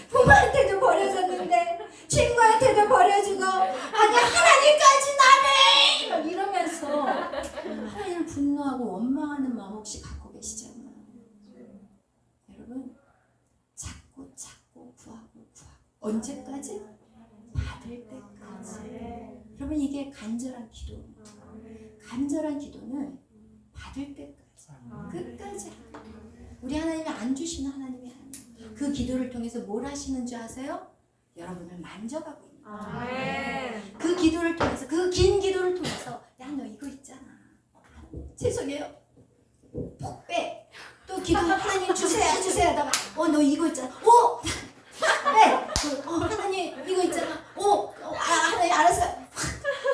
부모한테도 버려졌는데 친구한테도 버려주고 아니 하나님까지 나를 막 이러면서 하나님을 분노하고 원망하는 마음 혹시 갖고 계시잖아요. 여러분 찾고 구하고 언제까지? 받을 때까지. 여러분 이게 간절한 기도입니다. 간절한 기도는 받을 때까지 끝까지. 우리 하나님이 안 주시는 하나님이 아니에요. 그 기도를 통해서 뭘 하시는 줄 아세요? 여러분을 만져가고 있는 거예요. 그 기도를 통해서 그 긴 기도를 통해서 야 너 이거 있잖아. 죄송해요. 푹 빼. 또 기도 하나님 주세요 하다가 너 이거 있잖아. 빼. 하나님 이거 있잖아. 하나님 알았어요.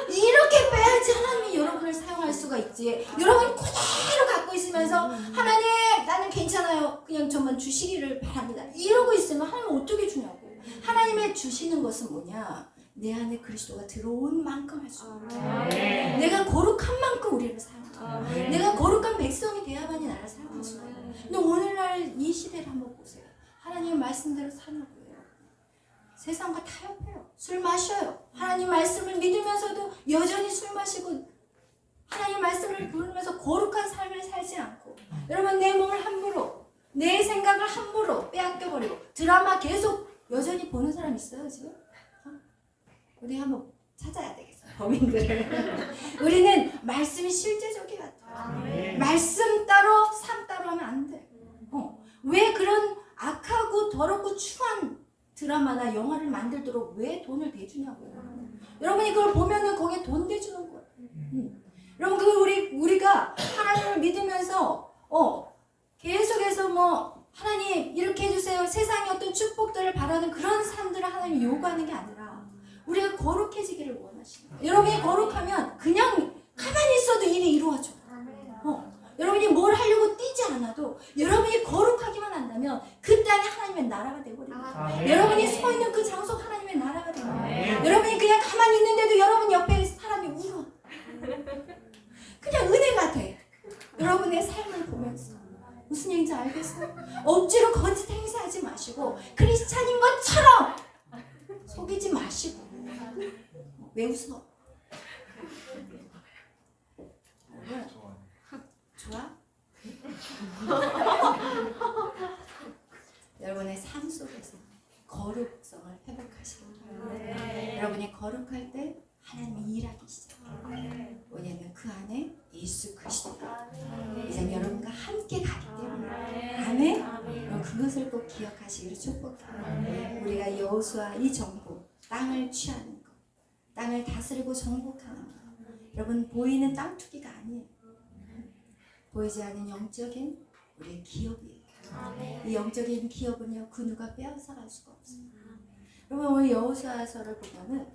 이렇게 빼야지 하나님이 여러분을 사용할 수가 있지. 여러분이 그대로 갖고 있으면서 하나님 나는 괜찮아요. 그냥 저만 주시기를 바랍니다. 이러고 있으면 하나님 어떻게 주냐고. 하나님의 주시는 것은 뭐냐? 내 안에 그리스도가 들어온 만큼 할 수 있어요. 내가 거룩한 만큼 우리를 사용해요. 내가 거룩한 백성이 되어야만이 나를 사용할 수 있어요. 근데 오늘날 이 시대를 한번 보세요. 하나님의 말씀대로 사냐고요. 세상과 타협해요. 술 마셔요. 하나님 말씀을 믿으면서도 여전히 술 마시고 하나님 말씀을 부르면서 거룩한 삶을 살지 않고 여러분 내 몸을 함부로 내 생각을 함부로 빼앗겨버리고 드라마 계속 여전히 보는 사람 있어요 지금? 우리 한번 찾아야 되겠어 범인들을. 우리는 말씀이 실제적이어야 돼. 말씀 따로 삶 따로 하면 안 돼. 왜 그런 악하고 더럽고 추한 드라마나 영화를 만들도록 왜 돈을 대주냐고요. 여러분이 그걸 보면은 거기에 돈 대주는 거예요. 여러분 우리가 하나님을 믿으면서 계속해서 뭐 하나님 이렇게 해주세요. 세상의 어떤 축복들을 바라는 그런 삶들을 하나님이 요구하는 게 아니라 우리가 거룩해지기를 원하시는 거예요. 여러분이 거룩하면 그냥 가만히 있어도 일이 이루어져. 여러분이 뭘 하려고 뛰지 않아도 여러분이 거룩하기만 한다면 그 땅이 하나님의 나라가 되어버립니다. 여러분이 서 있는 그 장소가 하나님의 나라가 됩니다. 여러분이 그냥 가만히 있는데도 여러분 옆에 사람이 울어. 그냥 은혜가 돼. 여러분의 삶을 보면서 무슨 얘기인지 알겠어요? 억지로 거짓 행세하지 마시고 크리스찬인 것처럼 속이지 마시고. 왜 웃어? 좋아? 여러분의 삶 속에서 거룩성을 회복하시기 바랍니다. 여러분이 거룩할 때 하나님이 일하기 시작해요. 왜냐하면 그 안에 예수 그리스도가 이제 여러분과 함께 가기 때문에. 아멘? 그럼 그것을 꼭 기억하시기를 축복합니다. 우리가 여호수아 이 정복, 땅을 취하는 것, 땅을 다스리고 정복하는 것. 여러분 보이는 땅 투기가 아니에요. 보이지 않는 영적인 우리의 기업이에요. 이 영적인 기업은요, 그 누가 빼앗아갈 수가 없어요. 여러분 오늘 여호수아서를 보면은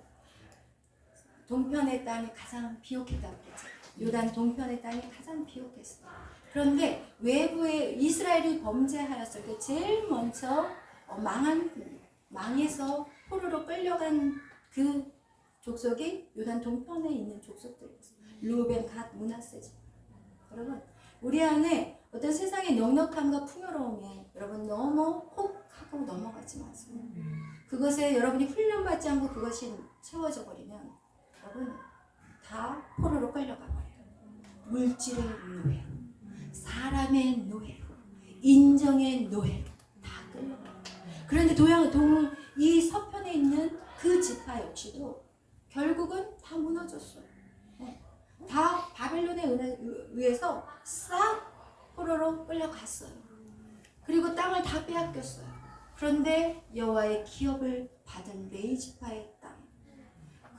동편의 땅이 가장 비옥했다고 그랬죠. 요단 동편의 땅이 가장 비옥했어요. 그런데 외부에 이스라엘이 범죄하였을 때 제일 먼저 망해서 포로로 끌려간 그 족속이 요단 동편에 있는 족속들이었어요. 루벤, 갓, 므낫세죠. 여러분 우리 안에 어떤 세상의 넉넉함과 풍요로움에 여러분 너무 혹하고 넘어가지 마세요. 그것에 여러분이 훈련받지 않고 그것이 채워져 버리면 여러분 다 포로로 끌려가 버려요. 물질의 노예로, 사람의 노예로, 인정의 노예로 다 끌려가요. 그런데 이 서편에 있는 그 지파 역시도 결국은 다 무너졌어요. 다 바벨론에 의해서 싹 포로로 끌려갔어요. 그리고 땅을 다 빼앗겼어요. 그런데 여호와의 기업을 받은 레위 지파의 땅,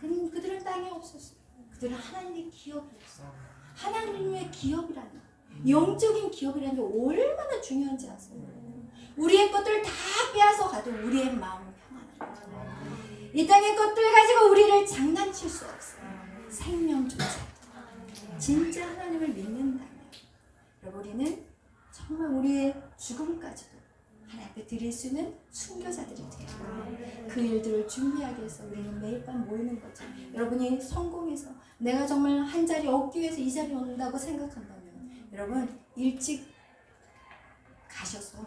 그들은 땅이 없었어요. 그들은 하나님의 기업이었어요. 하나님의 기업이라는 것, 영적인 기업이라는 게 얼마나 중요한지 아세요? 우리의 것들을 다 빼앗아 가도 우리의 마음은 평안합니다. 이 땅의 것들 가지고 우리를 장난칠 수 없어요. 생명조차 진짜 하나님을 믿는다면 여러분 우리는 정말 우리의 죽음까지도 하나님 앞에 드릴 수 있는 순교자들이 돼요. 그 일들을 준비하기 위해서 우리는 매일 밤 모이는 거죠. 여러분이 성공해서 내가 정말 한 자리 얻기 위해서 이 자리에 온다고 생각한다면 여러분 일찍 가셔서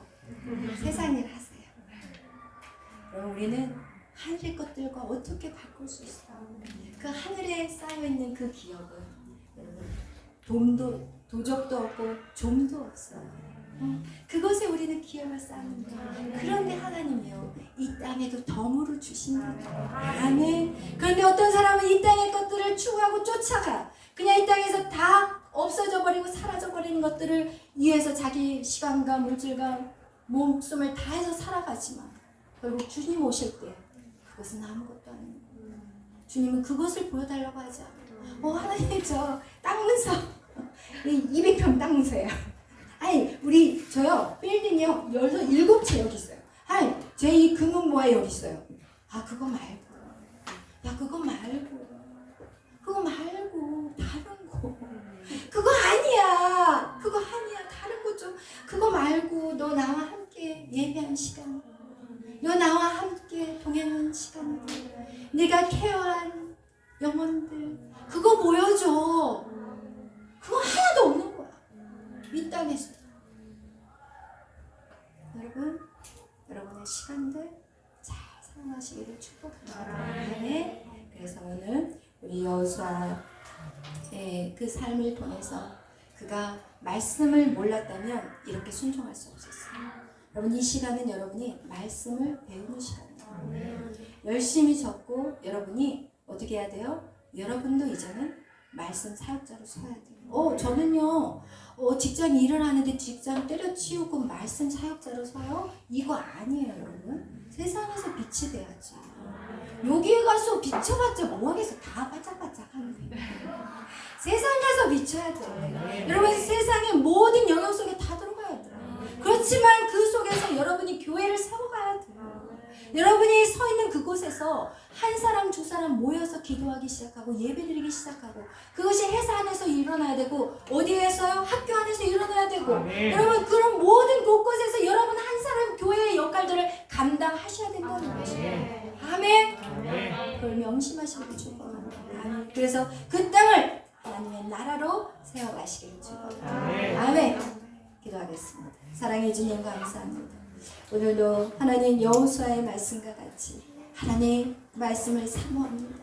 세상 일 하세요. 여러분 우리는 하늘의 것들과 어떻게 바꿀 수 있어요? 그 하늘에 쌓여있는 그 기업은 여러분 도적도 없고 좀도 없어요. 그것에 우리는 기업을 쌓는 거예요. 그런데 하나님이요 이 땅에도 덤으로 주신다고요. 아멘. 그런데 어떤 사람은 이 땅의 것들을 추구하고 쫓아가 그냥 이 땅에서 다 없어져 버리고 사라져 버리는 것들을 위해서 자기 시간과 물질과 목숨을 다해서 살아가지만 결국 주님 오실 때 그것은 아무것도 아닙니다. 주님은 그것을 보여달라고 하지 않아요. 하나님 저 땅 문서 200평 땅 문서예요. 아니 저요 빌딩이요 17채 여기 있어요. 아니 제 이 금은모아 여기 있어요. 아 그거 말고 야 그거 말고 다른 거 그거 아니야 다른 거 좀 그거 말고 너 나와 함께 예배한 시간 너 나와 함께 동행한 시간들 네가 케어한 영혼들 그거 보여줘. 그거 하나도 없는 거야 이 땅에서. 여러분의 시간들 잘 사용하시기를 축복합니다. 네. 그래서 오늘 우리 여호수아의 그 삶을 통해서 그가 말씀을 몰랐다면 이렇게 순종할 수 없었어요. 여러분 이 시간은 여러분이 말씀을 배우는 시간이에요. 열심히 적고 여러분이 어떻게 해야 돼요? 여러분도 이제는 말씀 사역자로 서야 돼요. 저는요 직장 일을 하는데 직장 때려치우고 말씀 사역자로 서요? 이거 아니에요 여러분. 세상에서 빛이 돼야지. 여기에 가서 비춰봤자 뭐하겠어. 다 바짝바짝 하는데 세상 가서 비춰야 돼. 여러분 세상의 모든 영역 속에 다 들어가야 돼. 그렇지만 그 속에서 여러분이 교회를 세워가야 돼요. 여러분이 서 있는 그곳에서 한 사람 두 사람 모여서 기도하기 시작하고 예배드리기 시작하고 그것이 회사 안에서 일어나야 되고 어디에서요? 학교 안에서 일어나야 되고 아멘. 여러분 그런 모든 곳곳에서 여러분 한 사람 교회의 역할들을 감당하셔야 된다는 것이죠. 아멘. 아멘. 그걸 명심하시길 축복합니다. 아멘. 그래서 그 땅을 하나님의 나라로 세워가시길 축복합니다. 아멘. 아멘. 기도하겠습니다. 사랑해 주님 감사합니다. 오늘도 하나님 여호수아의 말씀과 같이 하나님 말씀을 사모합니다.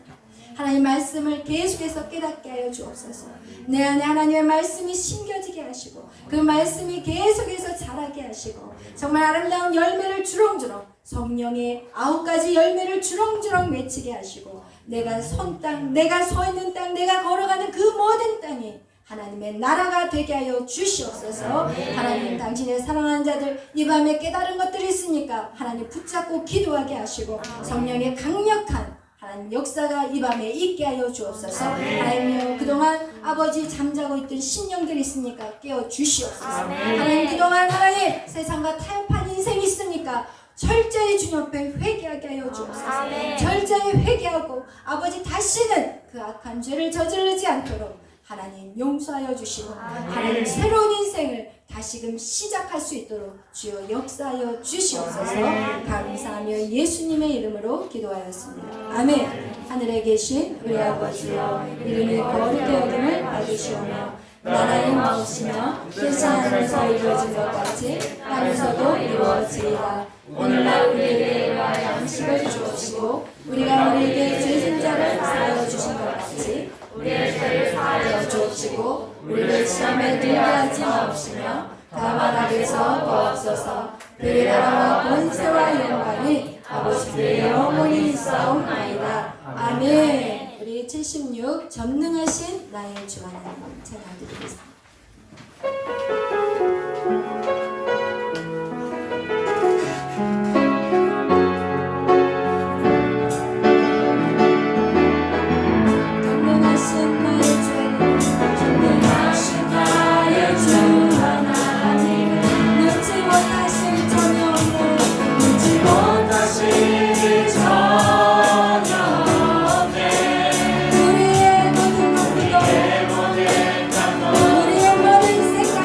하나님 말씀을 계속해서 깨닫게 하여 주옵소서. 내 안에 하나님의 말씀이 심겨지게 하시고 그 말씀이 계속해서 자라게 하시고 정말 아름다운 열매를 주렁주렁 성령의 9가지 열매를 주렁주렁 맺히게 하시고 내가 선 땅, 내가 서 있는 땅, 내가 걸어가는 그 모든 땅이 하나님의 나라가 되게 하여 주시옵소서. 하나님 당신의 사랑하는 자들 이 밤에 깨달은 것들이 있으니까 하나님 붙잡고 기도하게 하시고 성령의 강력한 하나님 역사가 이 밤에 있게 하여 주옵소서. 하나님여 그동안 아버지 잠자고 있던 심령들이 있으니까 깨워 주시옵소서. 하나님 그동안 하나님 세상과 타협한 인생이 있으니까 철저히 주님 앞에 회개하게 하여 주옵소서. 철저히 회개하고 아버지 다시는 그 악한 죄를 저지르지 않도록 하나님 용서하여 주시고 하나님 새로운 인생을 다시금 시작할 수 있도록 주여 역사하여 주시옵소서. 감사하며 예수님의 이름으로 기도하였습니다. 아멘. 하늘에 계신 우리 아버지여 이름이 거룩히 여김을 받으시오며 나라의 마옵시며 세상에서 이루어진 것 같이 땅에서도 이루어지리라. 오늘날 우리에게 일용할 양식을 주옵시고 우리가 우리에게 죄진 자를 사하여 주신 것 같이 우리의 죄를 사하여 주옵시고 우리를 시험에 들게 하지 마옵시며 다만 악에서 도옵소서. 그의 나라와 권세와 영광이 아버지의 영원히 있사옵나이다. 아멘. 우리 76 전능하신 나의 주 하나님 찬양드리겠습니다. 우리의 모든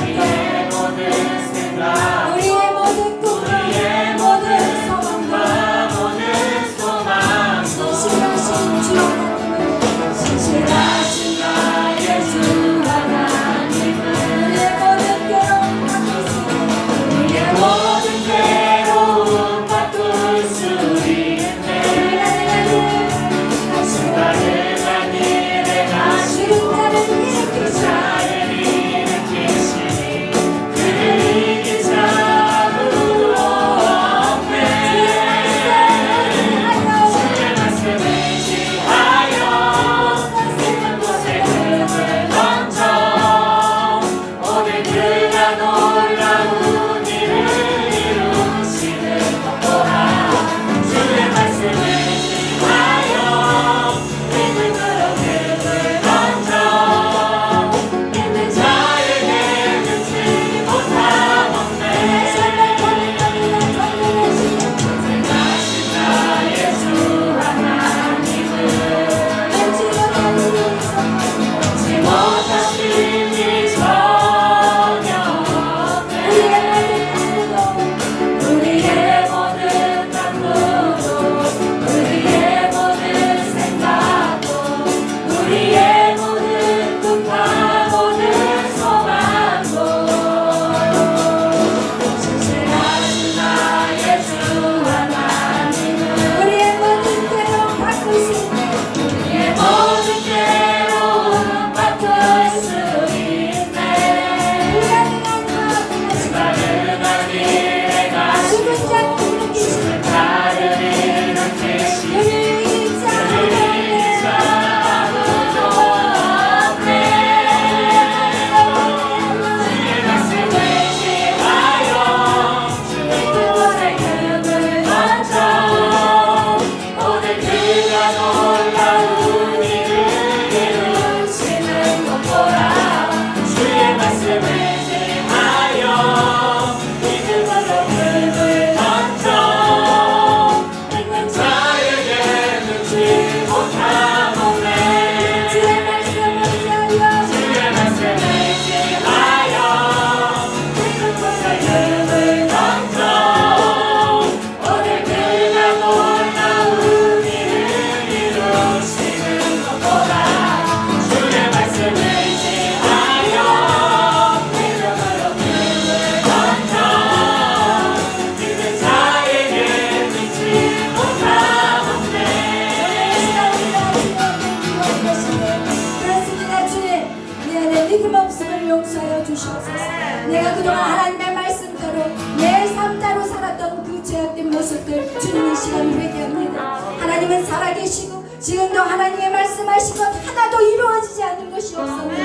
내가 그동안 하나님의 말씀대로 내 삶대로 살았던 그 죄악된 모습들 주님 이 시간 회개합니다. 하나님은 살아계시고 지금도 하나님의 말씀하신 것 하나도 이루어지지 않는 것이 없습니다.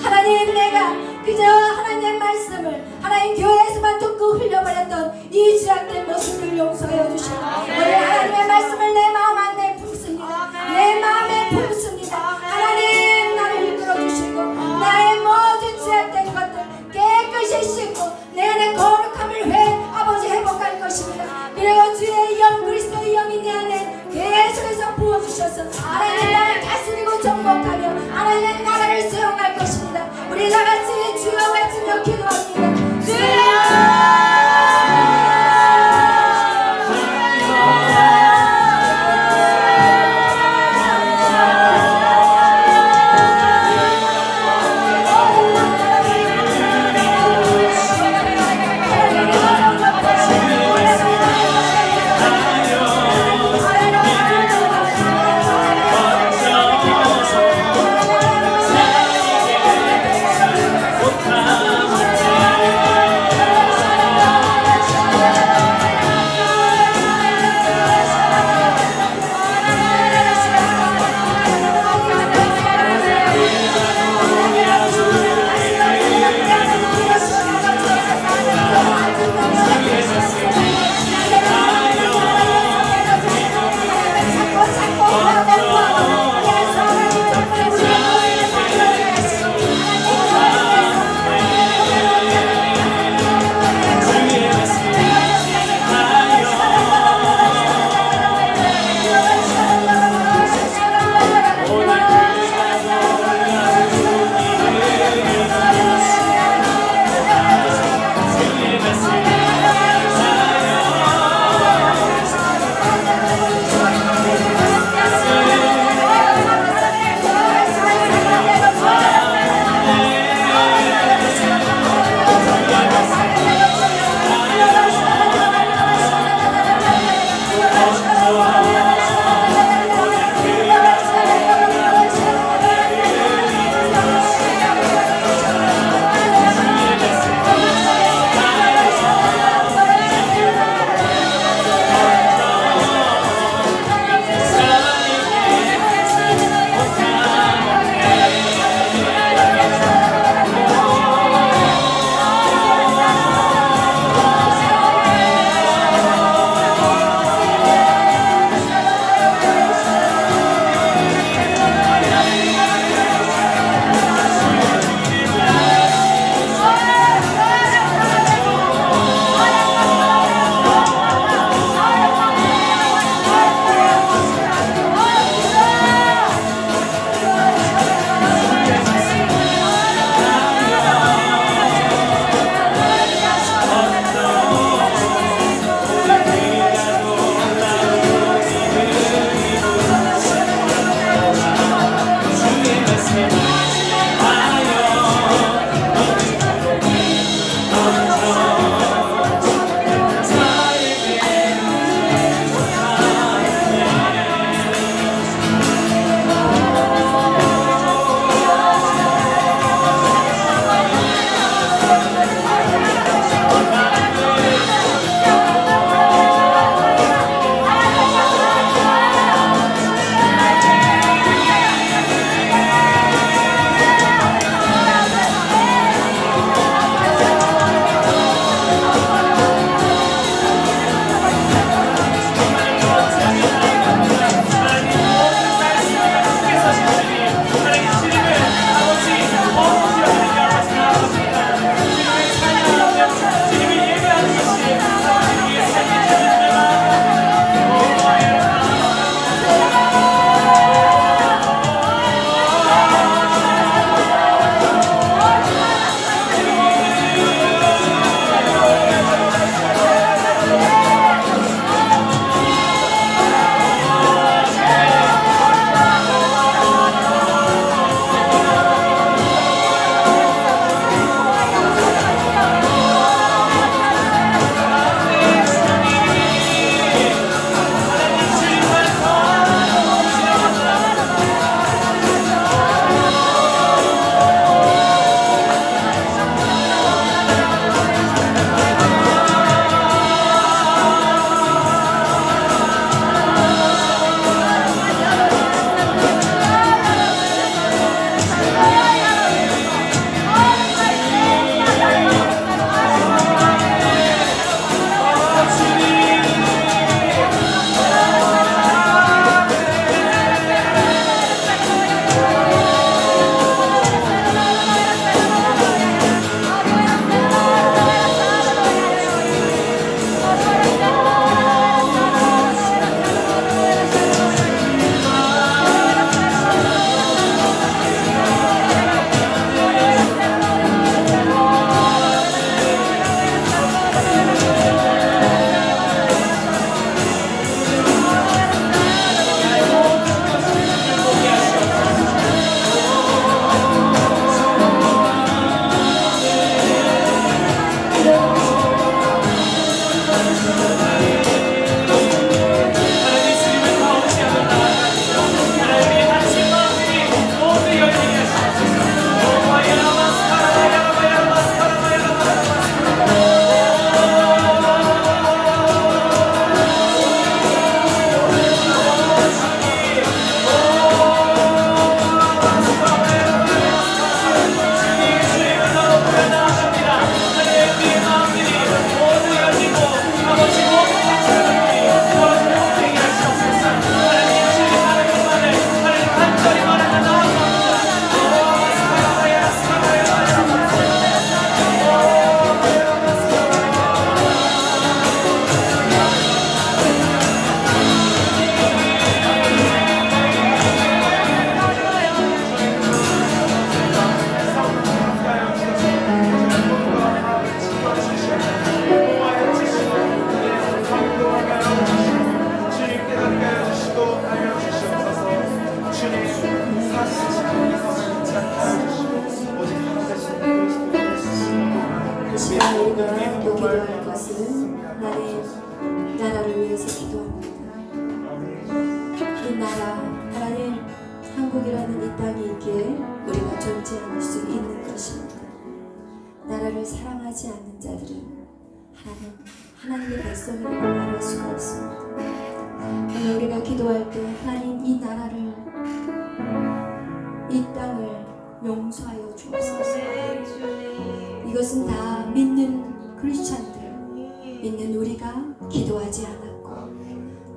하나님, 내가 그저 하나님의 말씀을 하나님 교회에서만 듣고 흘려버렸던 이 죄악된 모습을 용서해 주시고 오늘 하나님의 말씀을 내 마음 안에 품습니다. 내 마음에 품습니다. 하나님, 나를 이끌어 주시고 나의 모든 죄악된 것들 깨끗이 씻고 내 안에 거룩함을 아버지 회복할 것입니다. 그리고 주의 영 그리스도의 영이 내 안에 계속해서 부어주셔서 하나님 나를 다스리고 정복하며 하나님의 나라를 세워갈 것입니다. 우리 다같이 주여 외치며 기도합니다. 주여! 천국이라는 이 땅이 있기에 우리가 존재할 수 있는 것입니다. 나라를 사랑하지 않는 자들은 하나님의 백성이라고 말할 수가 없습니다. 오늘 우리가 기도할 때 하나님 이 나라를, 이 땅을 용서하여 주옵소서. 이것은 다 믿는 크리스찬들, 믿는 우리가 기도하지 않았고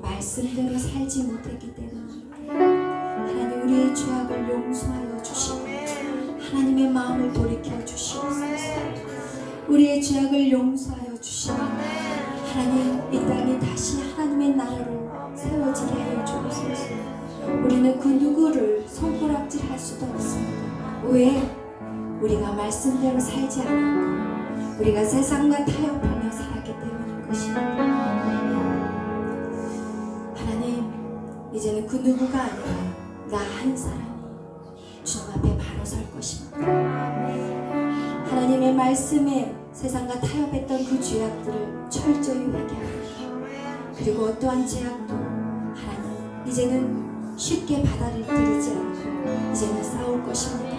말씀대로 살지 못했기 때문입니다. 하나님 우리의 죄악을 용서하여 주시고 하나님의 마음을 돌이켜 주시옵소서. 우리의 죄악을 용서하여 주시고 하나님 이 땅이 다시 하나님의 나라로 세워지게 하여 주옵소서. 우리는 그 누구를 손가락질할 수도 없습니다. 왜? 우리가 말씀대로 살지 않았고 우리가 세상과 타협하며 살았기 때문인 것입니다. 하나님, 이제는 그 누구가 아니라 나 한 사람이 주님 앞에 바로 설 것입니다. 하나님의 말씀에 세상과 타협했던 그 죄악들을 철저히 회개하고 그리고 어떠한 죄악도 하나님 이제는 쉽게 받아들이지 않고 이제는 싸울 것입니다.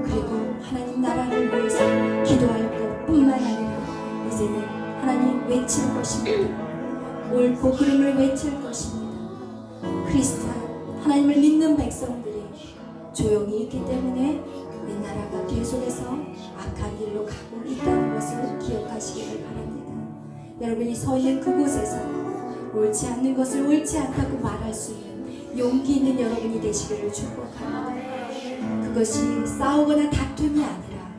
그리고 하나님 나라를 위해서 기도할 것뿐만 아니라 이제는 하나님 외칠 것입니다. 옳고 그름을 외칠 것입니다. 그리스도 하나님을 믿는 백성들이 조용히 있기 때문에 이 나라가 계속해서 악한 길로 가고 있다는 것을 기억하시기를 바랍니다. 여러분이 서 있는 그곳에서 옳지 않는 것을 옳지 않다고 말할 수 있는 용기 있는 여러분이 되시기를 축복합니다. 그것이 싸우거나 다툼이 아니라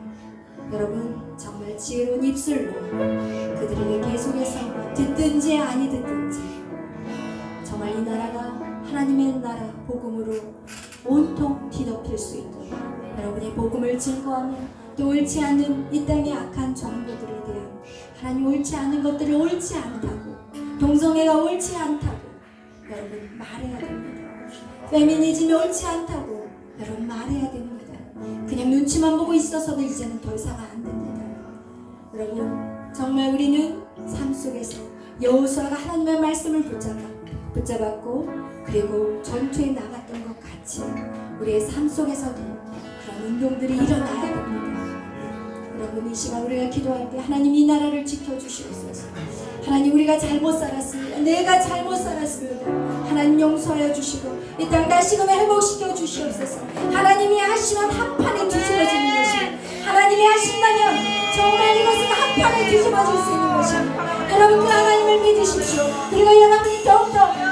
여러분 정말 지혜로운 입술로 그들에게 계속해서 듣든지 아니 듣든지 정말 이 나라가 하나님의 나라 복음으로 온통 뒤덮일 수 있도록 여러분의 복음을 증거하며 또 옳지 않은 이 땅의 악한 정보들에 대한 하나님 옳지 않은 것들을 옳지 않다고 동성애가 옳지 않다고 여러분 말해야 됩니다. 페미니즘이 옳지 않다고 여러분 말해야 됩니다. 그냥 눈치만 보고 있어서도 이제는 더 이상 안 됩니다. 여러분 정말 우리는 삶 속에서 여호수아가 하나님의 말씀을 붙잡았고 그리고 전투에 나갔던 것 같이 우리의 삶 속에서도 그런 운동들이 일어나야 됩니다. 여러분 이 시간 우리가 기도할 때 하나님 이 나라를 지켜주시옵소서. 하나님 우리가 잘못 살았습니다. 내가 잘못 살았습니다. 하나님 용서하여 주시고 이 땅 다시금 회복시켜 주시옵소서. 하나님이 하시면 한판에 뒤집어지는 것입니다. 하나님이 하신다면 정말 이것은 한판에 뒤집어질 수 있는 것입니다. 여러분 그 하나님을 믿으십시오. 그리고 여러분이 더욱더